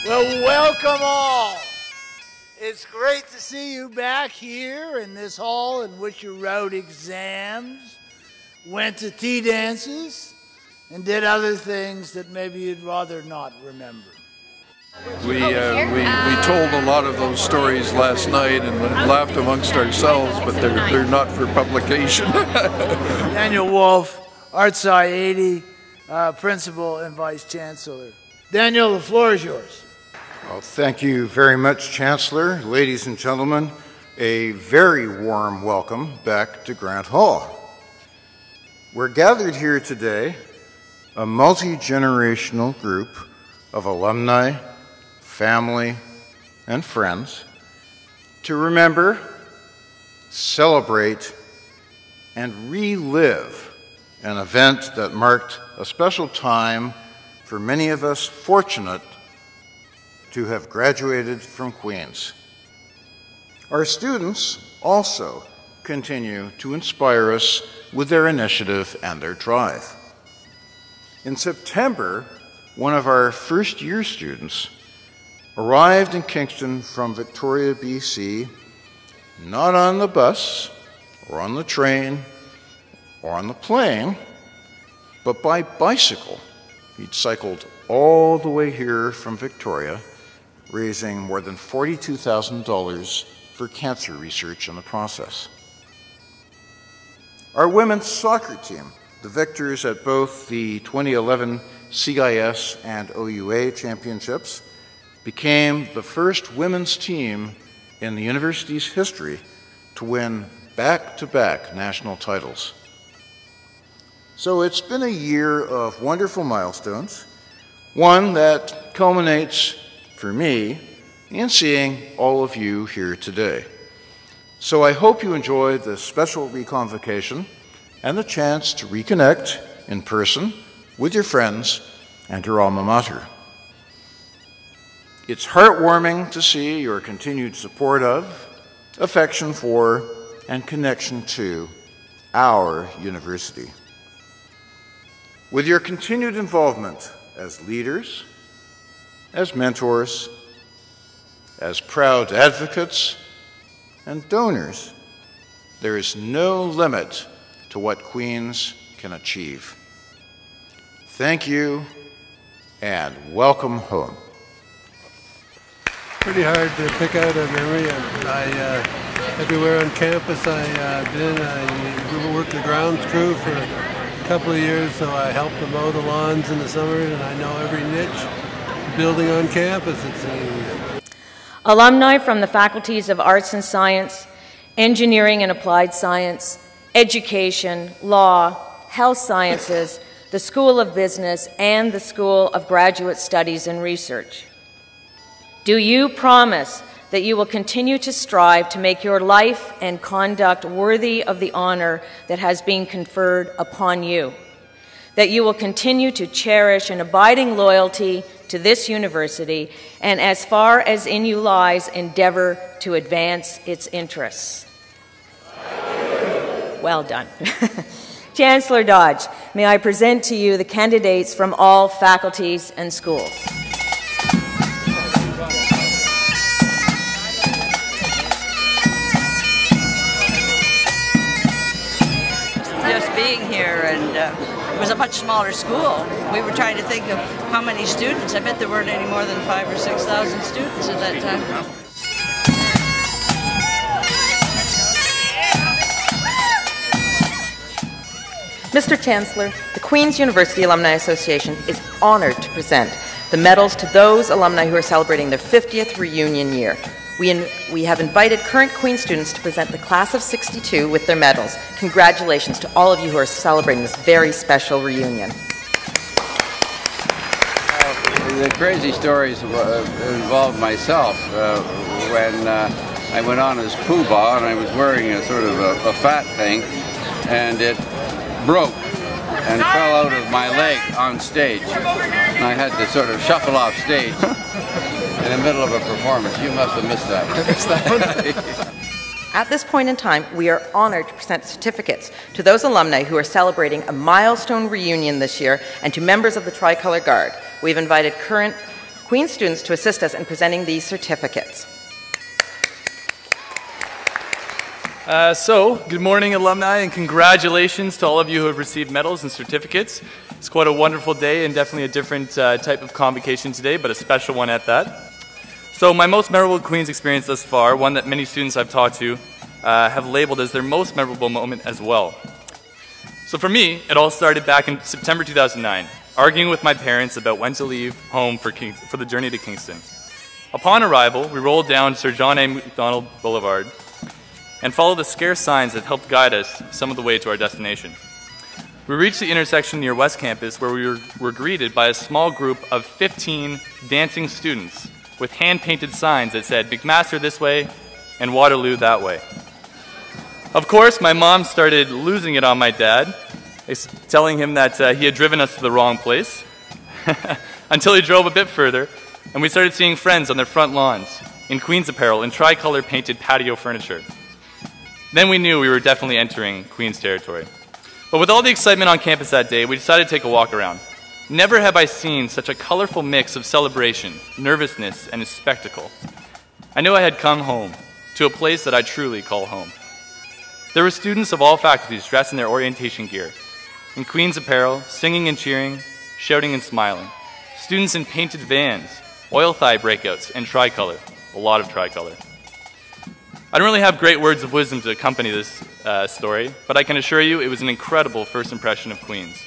Well, welcome all. It's great to see you back here in this hall in which you wrote exams, went to tea dances, and did other things that maybe you'd rather not remember. We told a lot of those stories last night and laughed amongst ourselves, but they're not for publication. Daniel Woolf, Art Sci 80, Principal and Vice Chancellor. Daniel, the floor is yours. Well, thank you very much, Chancellor. Ladies and gentlemen, a very warm welcome back to Grant Hall. We're gathered here today, a multi-generational group of alumni, family, and friends, to remember, celebrate, and relive an event that marked a special time for many of us fortunate to have graduated from Queen's. Our students also continue to inspire us with their initiative and their drive. In September, one of our first-year students arrived in Kingston from Victoria, BC, not on the bus or on the train or on the plane, but by bicycle. He'd cycled all the way here from Victoria, raising more than $42,000 for cancer research in the process. Our women's soccer team, the victors at both the 2011 CIS and OUA championships, became the first women's team in the university's history to win back-to-back national titles. So it's been a year of wonderful milestones, one that culminates, for me, in seeing all of you here today. So I hope you enjoy this special Re-Convocation and the chance to reconnect in person with your friends and your alma mater. It's heartwarming to see your continued support of, affection for, and connection to our university. With your continued involvement as leaders, as mentors, as proud advocates, and donors, there is no limit to what Queen's can achieve. Thank you, and welcome home. Pretty hard to pick out a memory. Everywhere on campus I've been, I worked the grounds crew for a couple of years, so I helped them mow the lawns in the summer, and I know every niche building on campus, it seems. Alumni from the faculties of Arts and Science, Engineering and Applied Science, Education, Law, Health Sciences, the School of Business, and the School of Graduate Studies and Research. Do you promise that you will continue to strive to make your life and conduct worthy of the honor that has been conferred upon you? That you will continue to cherish an abiding loyalty to this university, and as far as in you lies, endeavor to advance its interests? Well done. Chancellor Dodge, may I present to you the candidates from all faculties and schools. Just being here, and it was a much smaller school. We were trying to think of how many students. I bet there weren't any more than 5,000 or 6,000 students at that time. Mr. Chancellor, the Queen's University Alumni Association is honored to present the medals to those alumni who are celebrating their 50th reunion year. We have invited current Queen's students to present the class of '62 with their medals. Congratulations to all of you who are celebrating this very special reunion. The crazy stories involved myself when I went on as poobah, and I was wearing a sort of a fat thing, and it broke and fell out of my leg on stage. And I had to sort of shuffle off stage in the middle of a performance. You must have missed that. I missed that. At this point in time, we are honored to present certificates to those alumni who are celebrating a milestone reunion this year, and to members of the Tricolor Guard. We've invited current Queen's students to assist us in presenting these certificates. Good morning, alumni, and congratulations to all of you who have received medals and certificates. It's quite a wonderful day and definitely a different type of convocation today, but a special one at that. So my most memorable Queen's experience thus far, one that many students I've talked to have labeled as their most memorable moment as well. So for me, it all started back in September 2009, arguing with my parents about when to leave home for the journey to Kingston. Upon arrival, we rolled down Sir John A. Macdonald Boulevard and followed the scarce signs that helped guide us some of the way to our destination. We reached the intersection near West Campus where we were greeted by a small group of 15 dancing students with hand-painted signs that said McMaster this way and Waterloo that way. Of course, my mom started losing it on my dad, telling him that he had driven us to the wrong place, until he drove a bit further and we started seeing friends on their front lawns in Queen's apparel and tricolor painted patio furniture. Then we knew we were definitely entering Queen's territory. But with all the excitement on campus that day, we decided to take a walk around. Never have I seen such a colorful mix of celebration, nervousness, and spectacle. I knew I had come home, to a place that I truly call home. There were students of all faculties dressed in their orientation gear, in Queen's apparel, singing and cheering, shouting and smiling. Students in painted vans, oil thigh breakouts, and tricolor, a lot of tricolor. I don't really have great words of wisdom to accompany this story, but I can assure you it was an incredible first impression of Queen's.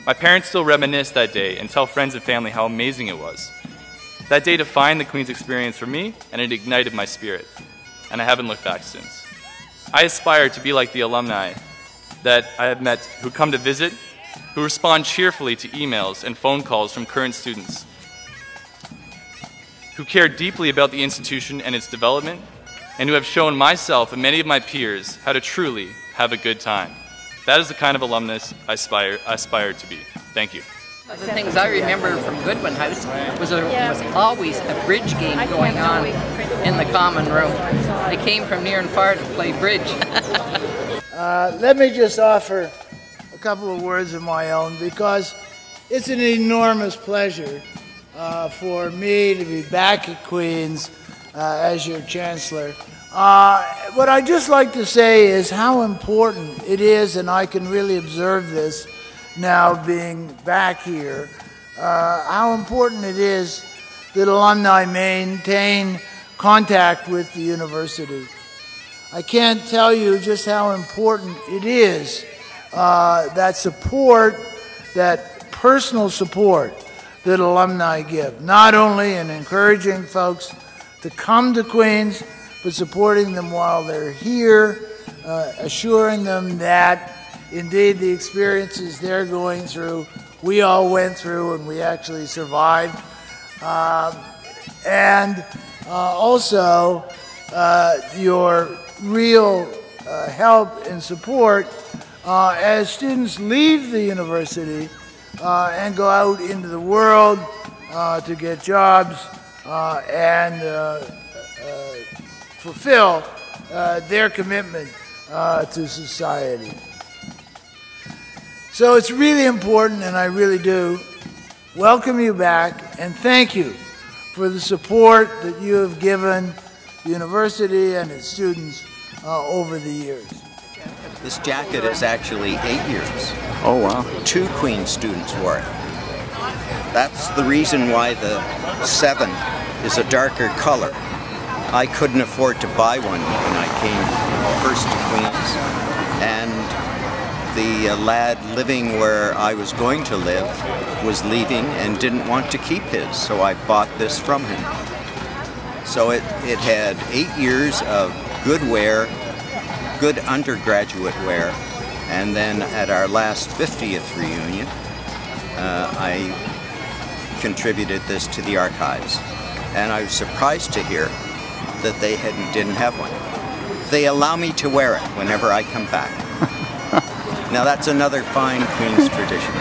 My parents still reminisce that day and tell friends and family how amazing it was. That day defined the Queen's experience for me, and it ignited my spirit, and I haven't looked back since. I aspire to be like the alumni that I have met who come to visit, who respond cheerfully to emails and phone calls from current students, who care deeply about the institution and its development, and who have shown myself and many of my peers how to truly have a good time. That is the kind of alumnus I aspire to be. Thank you. The things I remember from Goodwin House was there was always a bridge game going on in the common room. They came from near and far to play bridge. Let me just offer a couple of words of my own, because it's an enormous pleasure for me to be back at Queen's as your Chancellor. What I'd just like to say is how important it is, and I can really observe this now being back here, how important it is that alumni maintain contact with the university. I can't tell you just how important it is, that support, that personal support that alumni give, not only in encouraging folks to come to Queen's, but supporting them while they're here, assuring them that indeed the experiences they're going through, we all went through and we actually survived. And also your real help and support as students leave the university and go out into the world to get jobs and fulfill their commitment to society. So it's really important, and I really do welcome you back and thank you for the support that you have given the university and its students over the years. This jacket is actually 8 years. Oh, wow. 2 Queen students wore it. That's the reason why the 7 is a darker color. I couldn't afford to buy one when I came first to Queen's, and the lad living where I was going to live was leaving and didn't want to keep his, so I bought this from him. So it had 8 years of good wear, good undergraduate wear, and then at our last 50th reunion, I contributed this to the archives. And I was surprised to hear that they didn't have one. They allow me to wear it whenever I come back. Now that's another fine Queen's tradition.